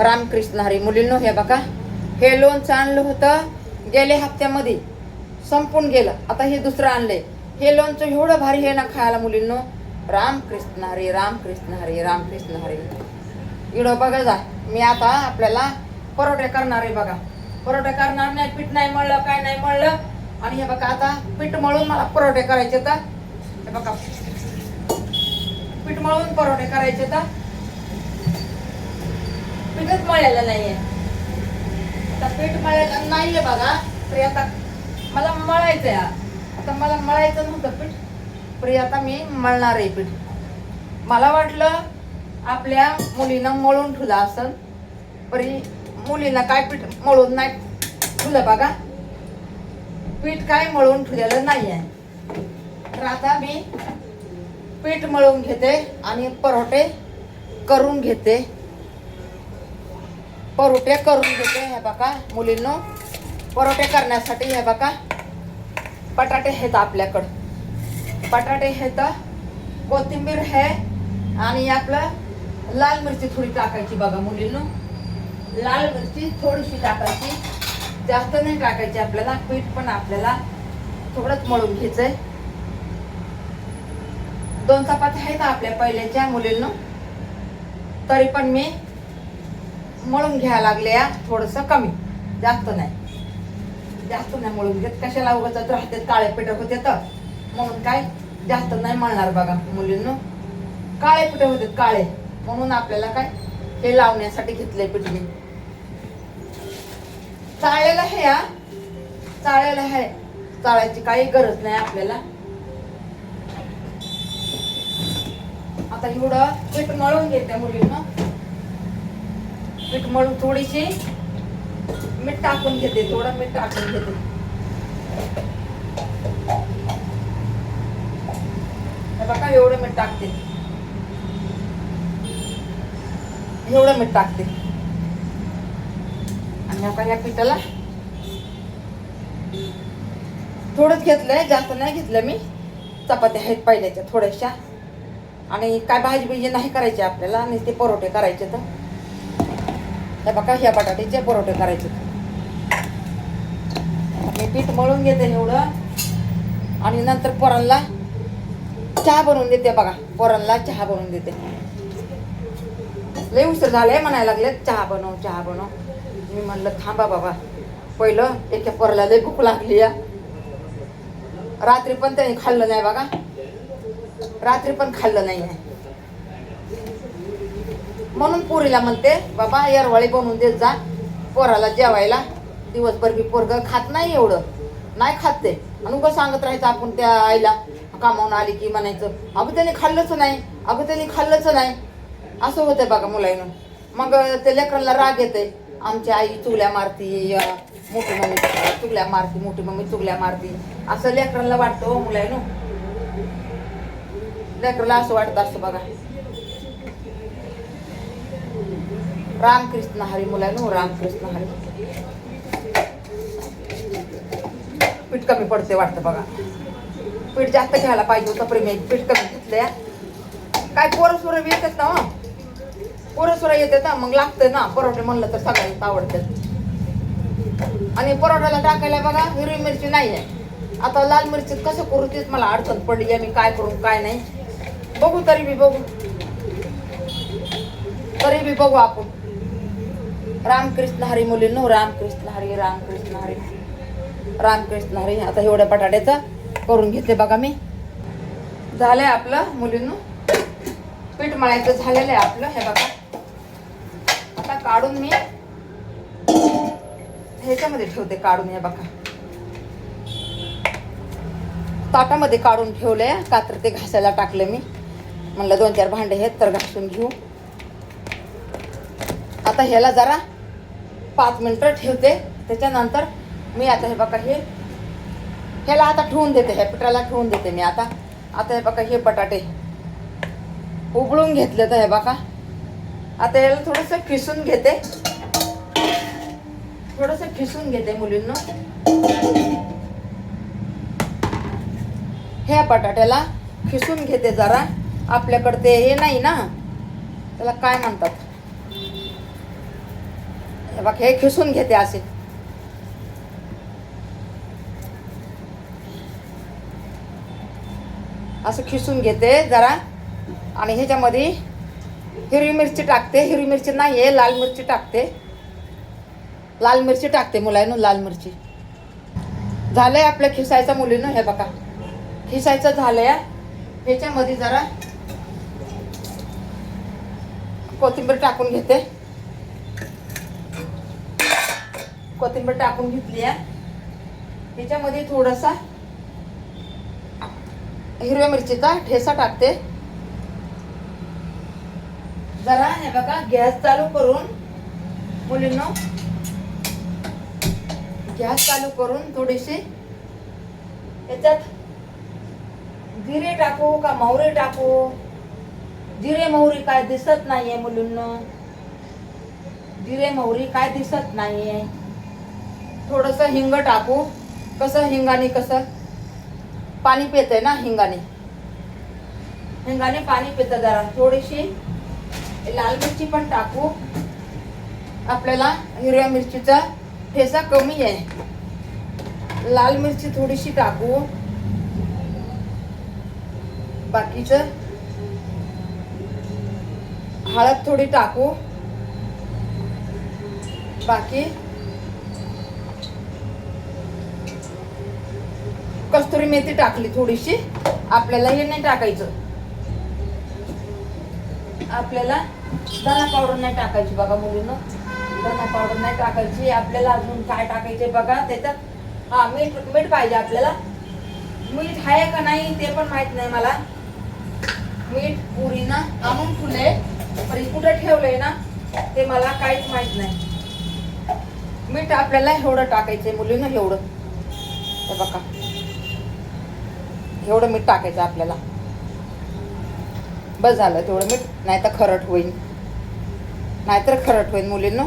रामकृष्ण हरी. मुलींनो हे बघा, हे लोणचं आणलं होतं गेल्या हप्त्यामध्ये, संपून गेलं. आता हे दुसरं आणलंय. हे लोणचं एवढं भारी आहे ना खायला मुलींनो. रामकृष्ण हरी, रामकृष्ण हरी, रामकृष्ण हरी. इकडं बघा जा, मी आता आपल्याला परोठे करणार आहे बघा. परोठे करणार नाही, पीठ नाही मळलं, काय नाही मळलं. आणि हे बघा आता पीठ मळून मला परोठे करायचे. तर हे बघा, पीठ मळून परोठे करायचे. तर पीठच मळलेलं नाहीये. आता पीठ मळलेलं नाहीये बघा. तरी आता मला मळायचंय. आता मला मळायचं नव्हतं पीठ, तरी आता मी मळणार आहे पीठ. मला वाटलं आपल्या मुलीनं मळून ठेवलं असं, परी मुलीला काय पीठ मळून नाही ठेवलं बघा. पीठ काय मळून ठेवलेलं नाही आहे. तर आता मी पीठ मळून घेते आणि परोठे करून घेते. परोठे करून घेते. हे बघा मुलींनो, परोठे करण्यासाठी हे बघा बटाटे आहेत आपल्याकडं. बटाटे आहेत, कोथिंबीर आहे आणि आपलं लाल मिरची थोडी टाकायची बघा मुलींनो. लाल मिरची थोडीशी टाकायची, जास्त नाही टाकायची आपल्याला. पीठ पण आपल्याला थोडंच मळून घ्यायचंय. 2 चपात्या आहेत आपल्या पहिल्याच्या मुलींनो, तरी पण मी मळून घ्यायला लागले. थोडंसं कमी, जास्त नाही मळून घेत. कशाला उगाच राहते, काळे पिठं होते तर म्हणून काय जास्त नाही मळणार बघा मुलींनो. काळे पिठं होते काळे, म्हणून आपल्याला काय हे लावण्यासाठी घेतलंय पीठ मी. चाळलेलं आहे, चाळलेलं आहे. चाळायची काही गरज नाही आपल्याला. आता एवढं पीठ मळून घेते मुलींनो. पीठ मळून थोडीशी मीठ टाकून घेते, थोडं मीठ टाकून घेते. बघा एवढं मीठ टाकते, एवढं मीठ टाकते. आणि आता या पिठाला थोडंच घेतलंय, जास्त नाही घेतलं मी. चपात्या आहेत पहिल्याच्या थोड्याशा. आणि काय भाजी बिजी नाही करायची आपल्याला, आणि ते परोठे करायचे. तर हे बघा ह्या बटाट्याचे परोठे करायचे. मी पीठ मळून घेते एवढं, आणि नंतर पोरांना चहा बनवून देते बघा. पोरांना चहा बनवून देते. लय उशीर झालाय म्हणायला लागले चहा बनव, चहा बनव. मी म्हणलं थांबा बाबा, पहिलं एका पोराला लय भूक लागली. रात्री पण त्याने खाल्लं नाही बघा, रात्री पण खाल्लं नाही आहे. म्हणून पुरीला म्हणते बाबा येरवाळी बनवून देत जा पोराला जेवायला. दिवसभर बी पोरगं खात नाही, एवढं नाही खात ते. आणि उगाच सांगत राहायचं आपण त्या आईला कामावून आली की म्हणायचं अगं त्याने खाल्लंच नाही, अगं त्याने खाल्लंच नाही. असं होतंय बघा मुलांना. मग ते लेकरांना राग येते. आमची आई चुगल्या मारती, मोठी मम्मी चुगल्या मारती, मोठी मम्मी चुगल्या मारती, असं लेकरांना वाटतं हो मुलांना. लेकराला असं वाटतं असतं बघा. रामकृष्ण हरी मुलांनो, रामकृष्ण हरी. पीठ कमी पडते वाटतं बघा. पीठ जास्त घ्यायला पाहिजे होतं, पण मी पीठ कमी घेतलंय. काय पोरं सोरं येतात ना, पोरं सोरं येतात ना, मग लागतं ना. परोठे म्हणलं तर सगळ्यांना आवडतात. आणि परोठ्याला टाकायला बघा हिरवी मिरची नाही आहे. आता लाल मिरचीत कसं करू तेच मला अडचण पडली आहे. मी काय करू काय नाही बघू, तरी बी बघू आपण. रामकृष्ण हरी मुलींनो, रामकृष्ण हरी, रामकृष्ण हरी, रामकृष्ण हरी. आता एवढ्या बटाट्याचं करून घेते बघा मी. झालंय आपलं मुलींनो, पीठ मळायचं झालेलं आहे आपलं. हे बघा आता काढून मी ह्याच्यामध्ये ठेवते, काढून. हे बघा ताटामध्ये काढून ठेवलंय. का तर ते घासायला टाकलं मी. म्हणलं 2-4 भांडे आहेत तर घासून घेऊ. आता ह्याला जरा 5 मिनिटं ठेवते. त्याच्यानंतर मी आता हे बघा ह्याला आता ठेवून देते, ह्या पिठाला ठेवून देते मी आता. हे बघा हे बटाटे उबळून घेतले. तर हे बघा आता याला थोडंसं खिसून घेते, थोडंसं खिसून घेते मुलींनो. ह्या बटाट्याला खिसून घेते जरा. आपल्याकडे ते हे नाही ना, त्याला काय म्हणतात, हे बघ, हे खिसून घेते असे. असं खिसून घेते जरा. आणि ह्याच्यामध्ये हिरवी मिरची टाकते. हिरवी मिरची नाही आहे, लाल मिरची टाकते. लाल मिरची टाकते मुलांनो, लाल मिरची. झालंय आपलं खिसायचं मुलीनं. हे बघा, खिसायचं झालंय. ह्याच्यामध्ये जरा कोथिंबीर टाकून घेते. कोथिंबीर टाकून घेतली आहे. ह्याच्यामध्ये थोडासा हिरव्या मिरचीचा ठेसा टाकते जरा. हे बघा, गॅस चालू करून मुलींनो, गॅस चालू करून थोडीशी याच्यात जिरे टाकू का मोहरी टाकू? जिरे मोहरी काय दिसत नाहीये मुलींनो, जिरे मोहरी काय दिसत नाहीये. थोडस हिंग टाकू. कसं हिंगाने कसं पाणी पितंय ना, हिंगाने पाणी पितं. जरा थोडीशी लाल मिरची पण टाकू. आपल्याला हिरव्या मिरचीचा ठेसा कमी आहे, लाल मिरची थोडीशी टाकू. बाकीचं हळद थोडी टाकू. बाकी कस्तुरी मेथी टाकली थोडीशी. आपल्याला हे नाही टाकायचं, आपल्याला धना पावडर नाही टाकायची बघा मुलींनो, धना पावडर नाही टाकायची. आपल्याला अजून काय टाकायचे बघा त्याच्यात? हा, मीठ पाहिजे आपल्याला. मीठ आहे का नाही ते पण माहित नाही मला. मीठ पुरीनं आणून ठेवले, पण कुठे ठेवलंय ना ते मला काहीच माहित नाही. मीठ आपल्याला एवढं टाकायचंय मुलींनो, एवढं. हे बघा, एवढं मीठ टाकायचं आपल्याला. बस झालं तेवढं मीठ, नाही तर खरट होईल, नाहीतर खरट होईल मुलींनो.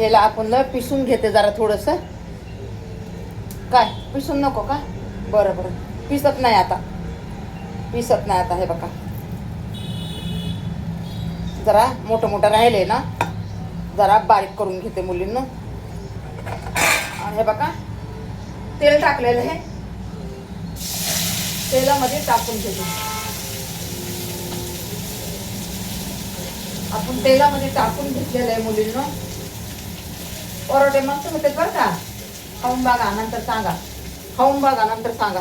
याला आपण पिसून घेते जरा थोडंसं. काय पिसून नको का? बरं बरं, पिसत नाही आता, पिसत नाही आता. हे बघा, जरा मोठं मोठं राहिले ना, जरा बारीक करून घेते मुलींनो. आणि हे बघा, तेल टाकलेलं आहे, तेलामध्ये टाकून घेते आपण. तेलामध्ये टाकून घेतलेलं आहे मुलींनो. परोठे मस्त होते बरं का. खाऊन बघा, नंतर सांगा. खाऊन बघा, नंतर सांगा.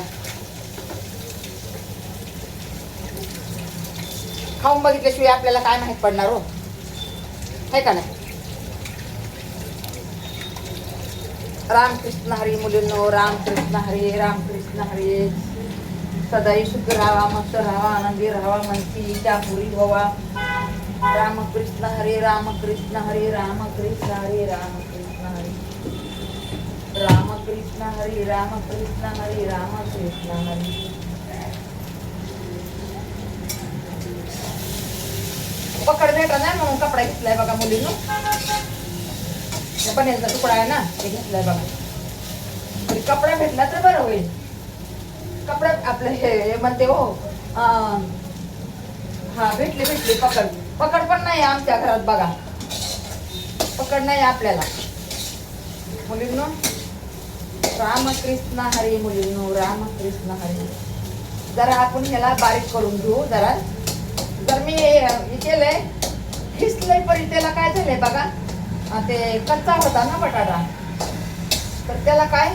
खाऊन बघितल्याशिवाय आपल्याला काय माहित पडणार हो, है का नाही? रामकृष्ण हरी मुलींनो, रामकृष्ण हरी, रामकृष्ण हरी. सदाई सुख राहावा, मस्त राहावा, आनंदी राहावा, मनची इच्छा पुरी व्हावा. रामकृष्ण हरी, रामकृष्ण हरी, रामकृष्ण हरी, रामकृष्ण हरी, रामकृष्ण हरी, रामकृष्ण हरी, रामकृष्ण हरी. पकड भेटा नाही म्हणून कपडा घेतलाय बघा मुलींनो. पनीरचा तुकडा आहे ना, ते घेतलाय बघा. कपडा भेटला तर बरं होईल. कपडा आपलं हे म्हणते हो. हा, भेटली पकड. पकड पण नाही आमच्या घरात बघा, पकड नाही आपल्याला मुलींनो. रामकृष्ण हरी मुलींनो, रामकृष्ण हरी. जरा आपण ह्याला बारीक करून घेऊ. जरा जर मी केलंय खिसलंय, पण त्याला काय झालंय बघा, ते कच्चा होता ना बटाटा, तर त्याला काय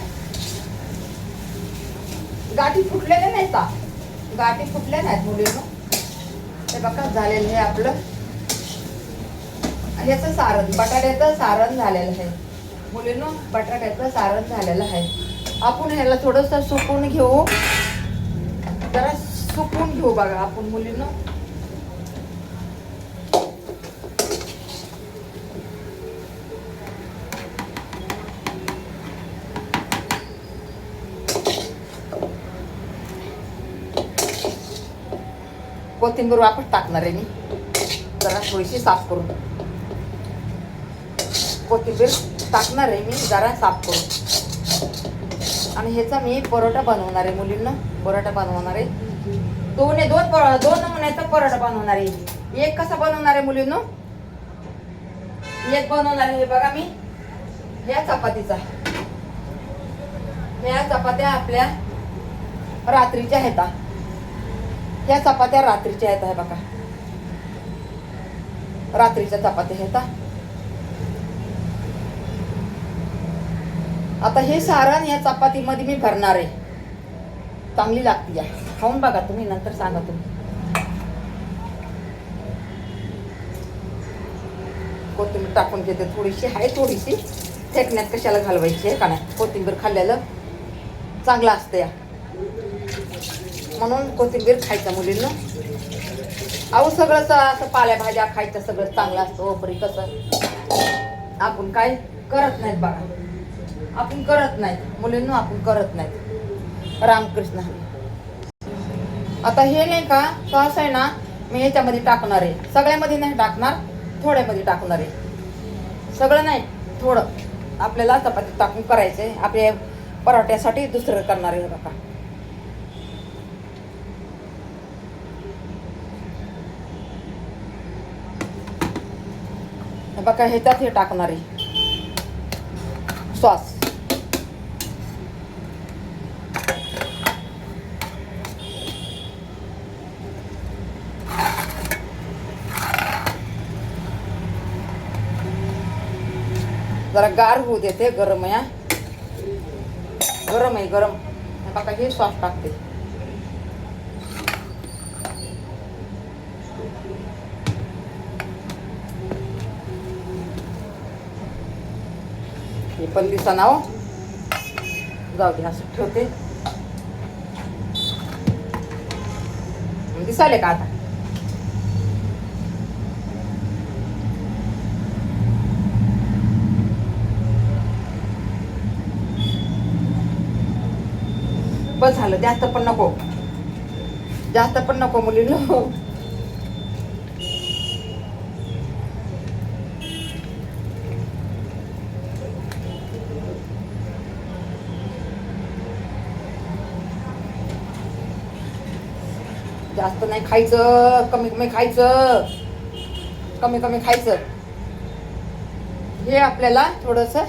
गाठी फुटलेल्या नाहीत का? गाठी फुटल्या नाहीत मुलींनो. ते बघा झालेलं आहे आपलं ह्याचं सारण, बटाट्याचं सारण झालेलं आहे मुलींनो. बटाट्याचं सारण झालेलं आहे. आपण ह्याला थोडंसं सुकून घेऊ, जरा सुकून घेऊ बघा आपण मुलींनो. कोथिंबीर वापस टाकणार आहे मी, जरा थोडीशी साफ करून. कोथिंबीर टाकणार आहे मी जरा साफ करून. आणि ह्याचा मी परोठा बनवणार आहे मुलींना. परोठा बनवणार आहे दोन नमुन्याचा परोठा बनवणार आहे. एक कसा बनवणार आहे मुलींनो, एक बनवणार आहे बघा मी ह्या चपातीचा. ह्या चपात्या आपल्या रात्रीच्या आहेत. ह्या चपात्या रात्रीच्या आहेत बघा. रात्रीच्या चपात्या आहेत. आता हे सारण या चपातीमध्ये मी भरणार आहे. चांगली लागते या. खाऊन बघा तुम्ही, नंतर सांगा तुम्ही. कोथिंबीर टाकून घेते थोडीशी. आहे थोडीशी, फेकण्यात कशाला घालवायची आहे का नाही. कोथिंबीर खाल्लेलं चांगलं असतं या, म्हणून कोथिंबीर खायचं मुलींना. अहो सगळंच असं पालेभाज्या खायचं सगळं चांगलं असतं. ओपरी कसं आपण काय करत नाहीत बघा. आपण करत नाहीत मुलींना, आपण करत नाहीत. रामकृष्ण. आता हे नाही का सॉस आहे ना, मी ह्याच्यामध्ये टाकणार आहे. सगळ्यामध्ये नाही टाकणार, थोड्यामध्ये टाकणार आहे. सगळं नाही, थोडं. आपल्याला चपाती टाकून करायचं आहे. आपल्या पराठ्यासाठी दुसरं करणार आहे बघा. बघा ह्याच्यात हे टाकणार आहे सॉस. जरा गार होऊ देते. गरम आहे, गरम आहे, गरम. बघा हे सॉस टाकते. हे पण दिसना हो, जाऊ दे असं ठेवते. दिसाले का आता. बस झालं, जास्त पण नको, जास्त पण नको मुलींनो. जास्त नाही खायचं, कमी कमी खायचं, कमी कमी खायचं. हे आपल्याला थोडंसं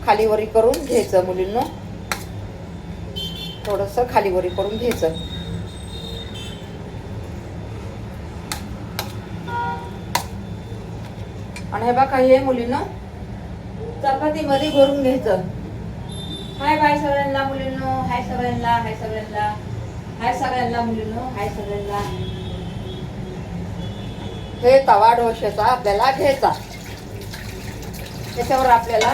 खालीवरी करून घ्यायचं मुलींनो. थोडंसं खालीवरी करून घ्यायचं. आणि हे बघा हे मुलींनो चपातीमध्ये भरून घ्यायचं. हाय बाय सगळ्यांना मुलींनो, हाय सगळ्यांना, हाय सगळ्यांना, हाय सगळ्यांना मुलींनो, हाय सगळ्यांना. हे तवा डोश्याचा आपल्याला घ्यायचा. त्याच्यावर आपल्याला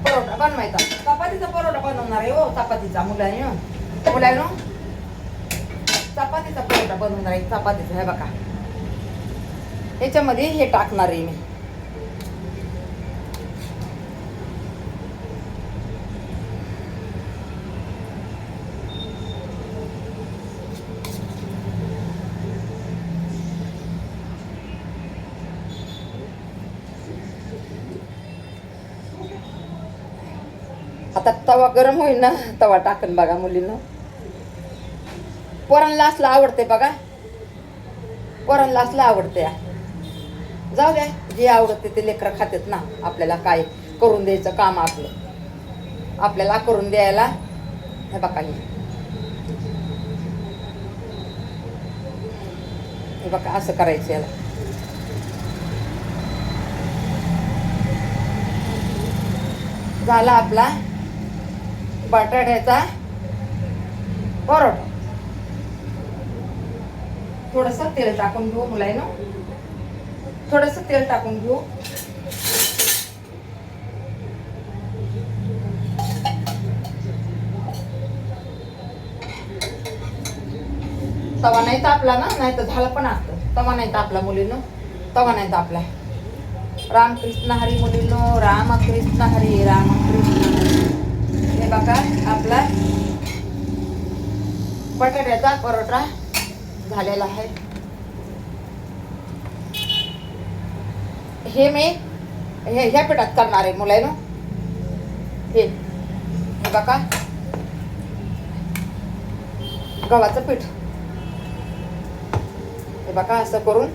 परोठा बनवायचा. चपातीचा परोठा बनवणार आहे हो. चपातीचा मुलांनो चपातीचा परोठा बनवणार आहे. चपातीचा हे बघा ह्याच्यामध्ये हे टाकणार आहे मी. आता तवा गरम होईल ना, तवा टाकन बघा मुलींना. पोरांना असलं आवडते बघा, पोरांना असलं आवडते. जाऊ द्या, जे आवडते ते लेकरं खातात ना. आपल्याला काय करून द्यायचं काम आपलं, आपल्याला करून द्यायला. हे बघा हे बघा असं करायचं. याला झाला आपला बटाट्याचा परोठा. थोडंसं तेल टाकून घेऊ मुलांनो, थोडंसं तेल टाकून घेऊ. तवा नाही तापला ना, नाही तर झालं पण असतं. तवा नाही तापला मुलींनो, तवा नाही तापला. रामकृष्ण हरी मुलींनो, रामकृष्ण हरी, रामकृष्ण हरी. हे बघा आपला बटाट्याचा परोठा झालेला आहे. हे मी ह्या पिठात करणार आहे मुलांनो. हे बघा गव्हाचं पीठ. हे बघा असं करून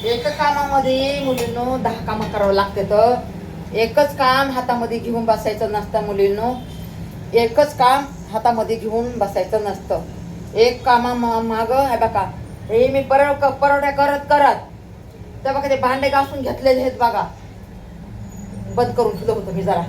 एका कामामध्ये मुलींनो 10 कामं करावं लागते. तर एकच काम हातामध्ये घेऊन बसायचं नसतं मुलींनो. एकच काम हातामध्ये घेऊन बसायचं नसतं. एक कामा माग आहे बघा. हे मी परोठ्या करत करत तर बघा ते भांडे घासून घेतलेले आहेत बघा. बंद करून ठेवलं होतं मी जरा.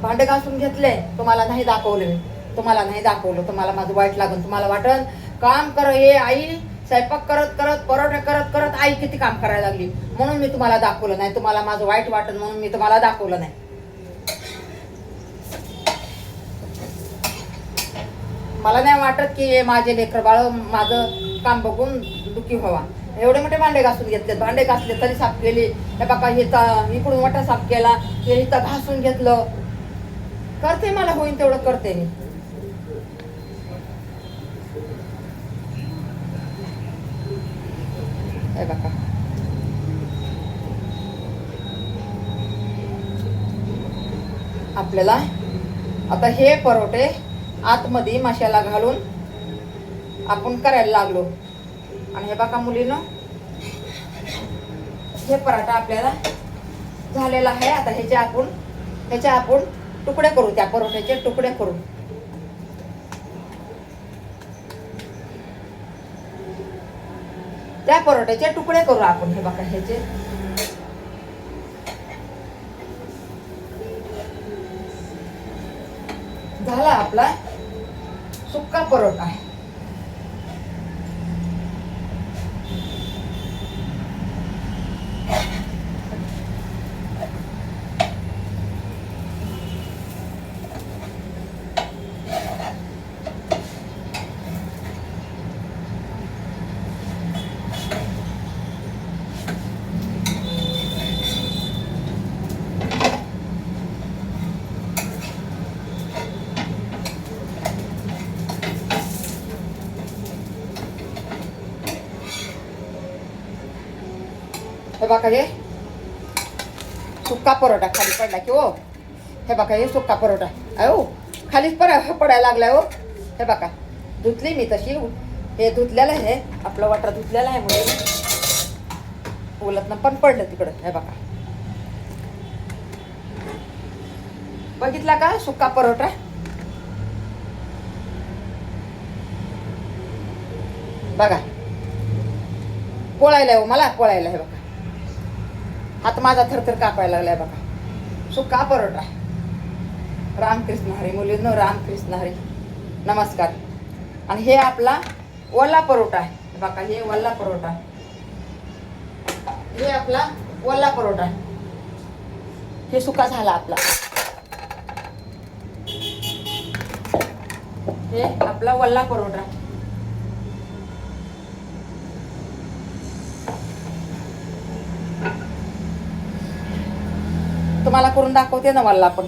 भांडे घासून घेतले. तुम्हाला नाही दाखवलं मी. तुम्हाला माझं वाईट लागून तुम्हाला वाटन काम कर हे आई स्वयंपाक करत करत परोठे करत करत आई किती काम करायला लागली म्हणून मी तुम्हाला दाखवलं नाही. तुम्हाला माझं वाईट वाटन म्हणून मी तुम्हाला दाखवलं नाही. मला नाही वाटत की माझे लेकर बाळ माझं काम बघून दुःखी व्हावा. एवढे मोठे भांडे घासून घेतले. भांडे घासले तरी साफ केली. हे बघा इकडून वाटा साफ केला. हे इथं घासून घेतलं. करते मला होईन तेवढं करते मी. हे बघा आपल्याला आता हे परोठे आतमध्ये मसाला घालून आपण करायला लागलो. आणि हे बघा मुलीनं हे पराठा आपल्याला झालेला आहे. आता ह्याचे आपण तुकडे करू. त्या परोठ्याचे तुकडे करू. त्या परोठ्याचे तुकडे करू आपण. हे बघा ह्याचे झाला आपला सुक्का परोठा. हे बघा हे सुक्का परोठा खाली पडला की हो. हे बघा हे सुक्का परोठा अहो खालीच पडायला लागलाय हो. हे बघा धुतली मी तशी. हे धुतलेलं आहे आपलं वाटा धुतलेला आहे मुली. उलटनं पण पडलं तिकडं. हे बघा बघितला का सुक्का परोठा. बघा पोळायला हो मला पोळायला. हे बघा हात माझा थरथर कापायला लागलाय बघा. सुक्का परोठा. रामकृष्ण हरी मुलींनो रामकृष्ण हरी नमस्कार. आणि हे आपला वल्ला परोठा आहे बघा. हे वल्ला परोठा. हे आपला वल्ला परोठा. हे सुका झाला आपला. हे आपला वल्ला परोठा. तुम्हाला करून दाखवते ना वल्ला पण.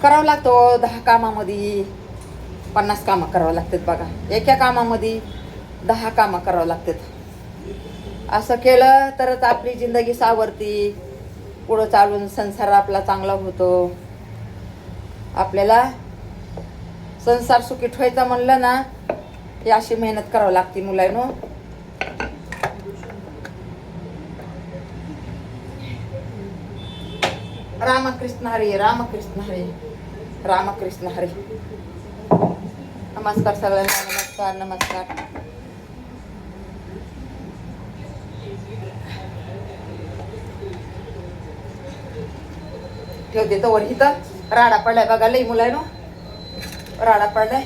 करावं लागतो 10 कामामध्ये 50 कामं करावं लागतात बघा. एका कामामध्ये 10 कामं करावं लागतात. असं केलं तरच आपली जिंदगी सावरती. पुढं चालून संसार आपला चांगला होतो. आपल्याला संसार सुखी ठेवायचा म्हणलं ना ही अशी मेहनत करावं लागते मुलांनो. रामकृष्ण हरी रामकृष्ण हरी रामकृष्ण हरी. नमस्कार सगळ्यांना. नमस्कार नमस्कार. ठेवते तर वर इथं राडा पडलाय बघा. लई मुलांनो राडा पडलाय.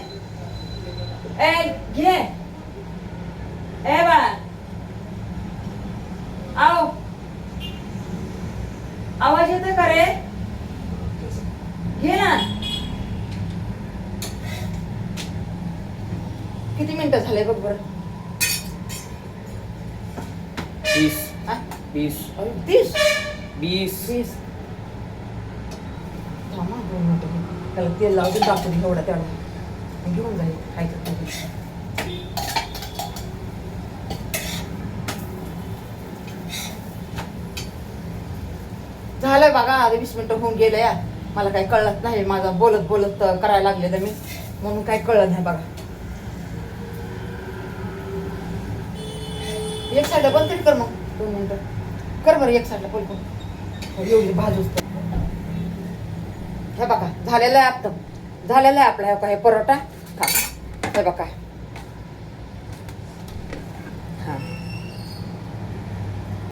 ए घे ए बाळा आओ आवाज येतोय का रे. घे ना. किती मिनिटं झाले बघ बरं. 30 20 30 20 20. थांबा 2 मिनिटं. त्याला तेल लावून टाकून एवढा तेवढा घेऊन जाईल खायचं. झालंय बघा. 20 मिनिटं होऊन गेले या. मला काही कळत नाही. माझा बोलत करायला लागले तर मी म्हणून काही कळलं नाही बघा. एक साईडला बंद तरी कर मग 2 मिनिटं कर बरं. एक साईडला पलकून एवढी भाजूच तर. हे बघा झालेलं आहे आता, झालेलं आहे आपला हे परोठा. हे बघा